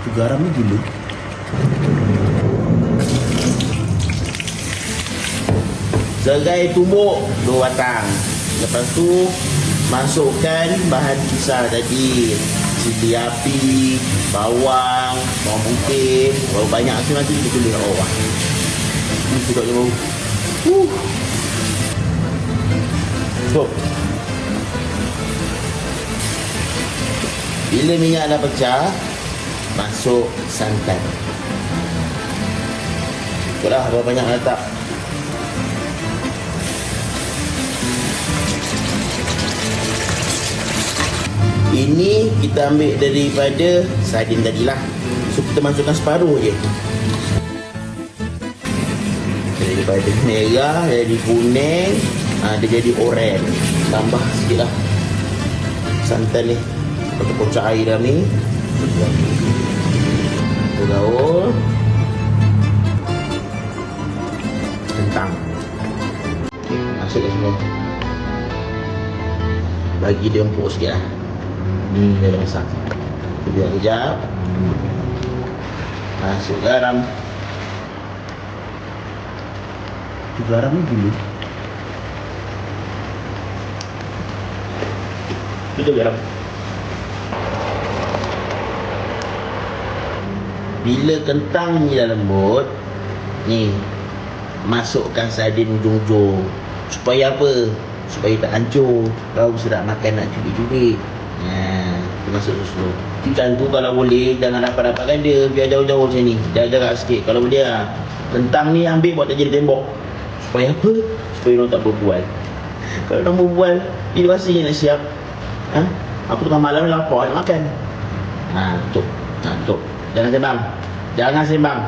Tu garam ni gila. Serai tumbuk 2 batang. Lepas tu masukkan bahan kisar tadi, sili api, bawang, bawang putih. Bawang banyak tu nanti kita tulis kat bawah. Ini sedap je bau. Stop. Bila minyak dah pecah, masuk santan. Ikutlah berapa banyak nak letak. Ini kita ambil daripada sardin tadilah. So kita masukkan separuh je. Daripada merah jadi kuning, dia jadi oranye. Tambah sikit lah santan ni. Pakai kocak air dalam ni. Kita gaul. Kentang masukkan semua. Bagi dia empuk sikit lah. Ni dia dah masak. Biar kejap. Masuk garam. Tu garam ni dulu. Itu garam. Bila kentang ni dah lembut, ni masukkan sardin ujung-ujung. Supaya apa? Supaya tak hancur. Kau sedap makan nak cubit-cubit. Masuk susu. Ikan tu kalau boleh jangan rapat-rapatkan dia, biar jauh-jauh macam ni. Jarak-jarak sikit kalau boleh lah. Kentang ni ambil buat tak jadi tembok. Supaya apa? Supaya orang tak berbual. Kalau orang berbual, bila rasanya nak siap? Aku tengah malam lapar nak makan. Tutup. Tutup. Jangan sembang. Jangan sembang.